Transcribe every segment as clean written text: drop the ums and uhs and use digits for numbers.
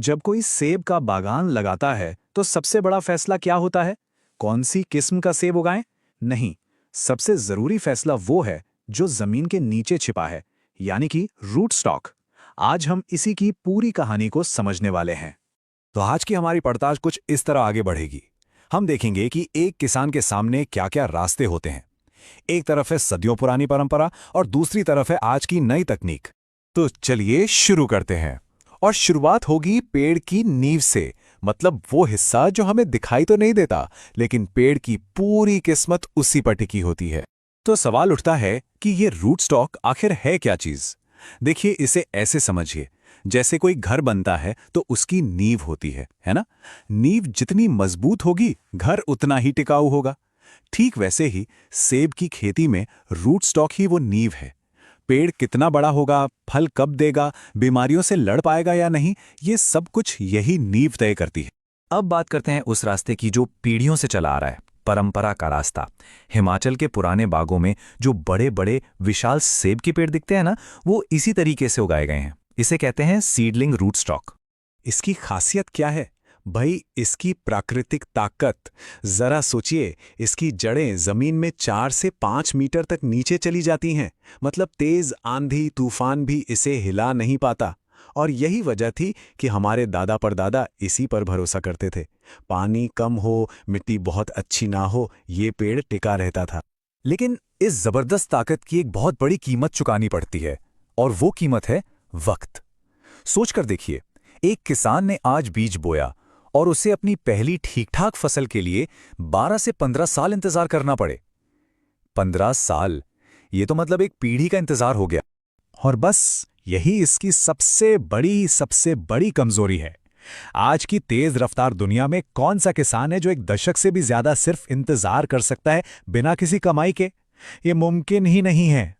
जब कोई सेब का बागान लगाता है तो सबसे बड़ा फैसला क्या होता है? कौन सी किस्म का सेब उगाएं? नहीं, सबसे जरूरी फैसला वो है जो जमीन के नीचे छिपा है, यानी कि रूट स्टॉक। आज हम इसी की पूरी कहानी को समझने वाले हैं। तो आज की हमारी पड़ताल कुछ इस तरह आगे बढ़ेगी। हम देखेंगे कि एक किसान के सामने क्या क्या रास्ते होते हैं। एक तरफ है सदियों पुरानी परंपरा और दूसरी तरफ है आज की नई तकनीक। तो चलिए शुरू करते हैं। और शुरुआत होगी पेड़ की नींव से, मतलब वो हिस्सा जो हमें दिखाई तो नहीं देता, लेकिन पेड़ की पूरी किस्मत उसी पर टिकी होती है। तो सवाल उठता है कि ये रूट स्टॉक आखिर है क्या चीज। देखिए, इसे ऐसे समझिए, जैसे कोई घर बनता है तो उसकी नींव होती है ना। नींव जितनी मजबूत होगी, घर उतना ही टिकाऊ होगा। ठीक वैसे ही सेब की खेती में रूट स्टॉक ही वो नींव है। पेड़ कितना बड़ा होगा, फल कब देगा, बीमारियों से लड़ पाएगा या नहीं, ये सब कुछ यही नींव तय करती है। अब बात करते हैं उस रास्ते की जो पीढ़ियों से चला आ रहा है, परंपरा का रास्ता। हिमाचल के पुराने बागों में जो बड़े बड़े विशाल सेब के पेड़ दिखते हैं ना, वो इसी तरीके से उगाए गए हैं। इसे कहते हैं सीडलिंग रूट स्टॉक। इसकी खासियत क्या है भाई? इसकी प्राकृतिक ताकत जरा सोचिए। इसकी जड़ें जमीन में 4 से 5 मीटर तक नीचे चली जाती हैं, मतलब तेज आंधी तूफान भी इसे हिला नहीं पाता। और यही वजह थी कि हमारे दादा परदादा इसी पर भरोसा करते थे। पानी कम हो, मिट्टी बहुत अच्छी ना हो, ये पेड़ टिका रहता था। लेकिन इस जबरदस्त ताकत की एक बहुत बड़ी कीमत चुकानी पड़ती है, और वो कीमत है वक्त। सोचकर देखिए, एक किसान ने आज बीज बोया और उसे अपनी पहली ठीक-ठाक फसल के लिए 12 से 15 साल इंतजार करना पड़े। 15 साल, ये तो मतलब एक पीढ़ी का इंतजार हो गया। और बस यही इसकी सबसे बड़ी कमजोरी है। आज की तेज रफ्तार दुनिया में कौन सा किसान है जो एक दशक से भी ज्यादा सिर्फ इंतजार कर सकता है बिना किसी कमाई के? ये मुमकिन ही नहीं है।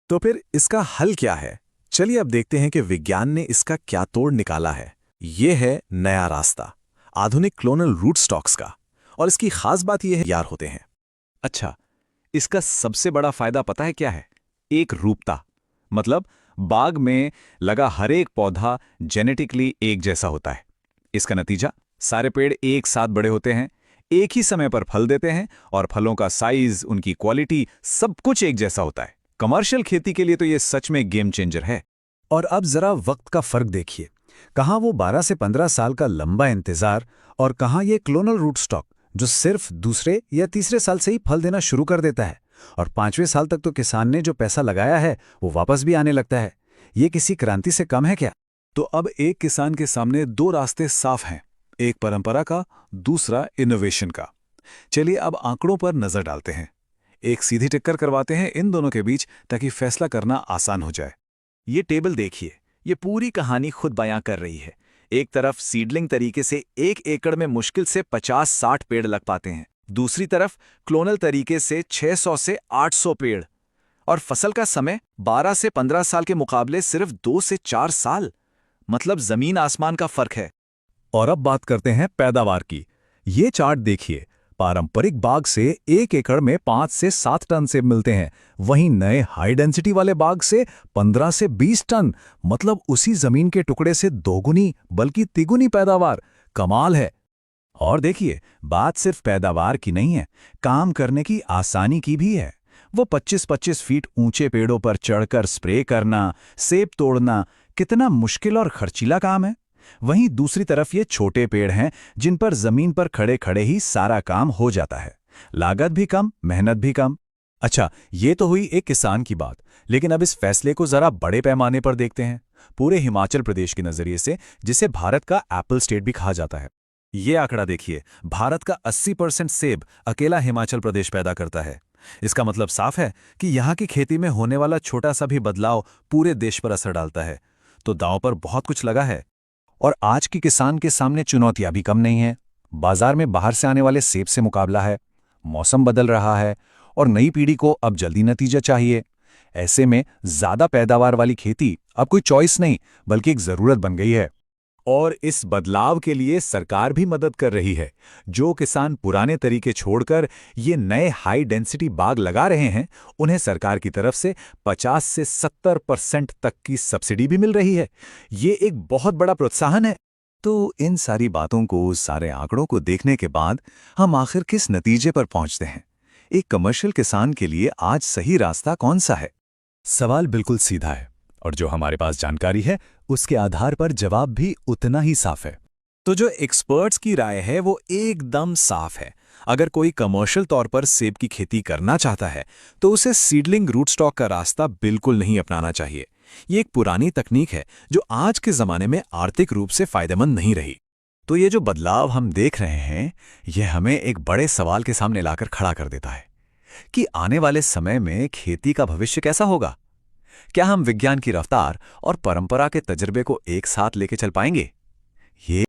तो फिर इसका हल क्या है? चलिए अब देखते हैं कि विज्ञान ने इसका क्या तोड़ निकाला है। ये है नया रास्ता, आधुनिक क्लोनल रूट स्टॉक्स का। और इसकी खास बात यह है, यार होते हैं। अच्छा, इसका सबसे बड़ा फायदा पता है क्या है? एक रूपता। मतलब बाग में लगा हर एक पौधा जेनेटिकली एक जैसा होता है। इसका नतीजा, सारे पेड़ एक साथ बड़े होते हैं, एक ही समय पर फल देते हैं, और फलों का साइज, उनकी क्वालिटी, सब कुछ एक जैसा होता है। कमर्शियल खेती के लिए तो ये सच में गेम चेंजर है। और अब जरा वक्त का फर्क देखिए। कहाँ वो 12 से 15 साल का लंबा इंतजार, और कहाँ ये क्लोनल रूट स्टॉक जो सिर्फ दूसरे या तीसरे साल से ही फल देना शुरू कर देता है। और 5वें साल तक तो किसान ने जो पैसा लगाया है वो वापस भी आने लगता है। ये किसी क्रांति से कम है क्या? तो अब एक किसान के सामने दो रास्ते साफ हैं, एक परंपरा का, दूसरा इनोवेशन का। चलिए अब आंकड़ों पर नजर डालते हैं। एक सीधी टक्कर करवाते हैं इन दोनों के बीच, ताकि फैसला करना आसान हो जाए। ये टेबल देखिए, ये पूरी कहानी खुद बयां कर रही है। एक तरफ सीडलिंग तरीके से 1 एकड़ में मुश्किल से 50-60 पेड़ लग पाते हैं, दूसरी तरफ क्लोनल तरीके से 600 से 800 पेड़। और फसल का समय 12 से 15 साल के मुकाबले सिर्फ 2 से 4 साल। मतलब जमीन आसमान का फर्क है। और अब बात करते हैं पैदावार की। ये चार्ट देखिए, पारंपरिक बाग से 1 एकड़ में 5 से 7 टन सेब मिलते हैं, वहीं नए हाई डेंसिटी वाले बाग से 15 से 20 टन। मतलब उसी जमीन के टुकड़े से दोगुनी बल्कि तिगुनी पैदावार। कमाल है। और देखिए, बात सिर्फ पैदावार की नहीं है, काम करने की आसानी की भी है। वो 25-25 फीट ऊंचे पेड़ों पर चढ़कर स्प्रे करना, सेब तोड़ना, कितना मुश्किल और खर्चीला काम है। वहीं दूसरी तरफ ये छोटे पेड़ हैं जिन पर जमीन पर खड़े खड़े ही सारा काम हो जाता है। लागत भी कम, मेहनत भी कम। अच्छा, ये तो हुई एक किसान की बात, लेकिन अब इस फैसले को जरा बड़े पैमाने पर देखते हैं, पूरे हिमाचल प्रदेश के नजरिए से, जिसे भारत का एप्पल स्टेट भी कहा जाता है। ये आंकड़ा देखिए, भारत का 80% सेब अकेला हिमाचल प्रदेश पैदा करता है। इसका मतलब साफ है कि यहाँ की खेती में होने वाला छोटा सा भी बदलाव पूरे देश पर असर डालता है। तो दांव पर बहुत कुछ लगा है। और आज की किसान के सामने चुनौतियां भी कम नहीं हैं। बाजार में बाहर से आने वाले सेब से मुकाबला है, मौसम बदल रहा है, और नई पीढ़ी को अब जल्दी नतीजा चाहिए। ऐसे में ज्यादा पैदावार वाली खेती अब कोई चॉइस नहीं, बल्कि एक जरूरत बन गई है। और इस बदलाव के लिए सरकार भी मदद कर रही है। जो किसान पुराने तरीके छोड़कर ये नए हाई डेंसिटी बाग लगा रहे हैं, उन्हें सरकार की तरफ से 50 से 70% तक की सब्सिडी भी मिल रही है। ये एक बहुत बड़ा प्रोत्साहन है। तो इन सारी बातों को, सारे आंकड़ों को देखने के बाद हम आखिर किस नतीजे पर पहुंचते हैं? एक कमर्शियल किसान के लिए आज सही रास्ता कौन सा है? सवाल बिल्कुल सीधा है और जो हमारे पास जानकारी है उसके आधार पर जवाब भी उतना ही साफ है। तो जो एक्सपर्ट्स की राय है वो एकदम साफ है। अगर कोई कमर्शियल तौर पर सेब की खेती करना चाहता है तो उसे सीडलिंग रूट स्टॉक का रास्ता बिल्कुल नहीं अपनाना चाहिए। ये एक पुरानी तकनीक है जो आज के ज़माने में आर्थिक रूप से फायदेमंद नहीं रही। तो ये जो बदलाव हम देख रहे हैं, यह हमें एक बड़े सवाल के सामने लाकर खड़ा कर देता है कि आने वाले समय में खेती का भविष्य कैसा होगा? क्या हम विज्ञान की रफ्तार और परंपरा के तजुर्बे को एक साथ लेके चल पाएंगे? ये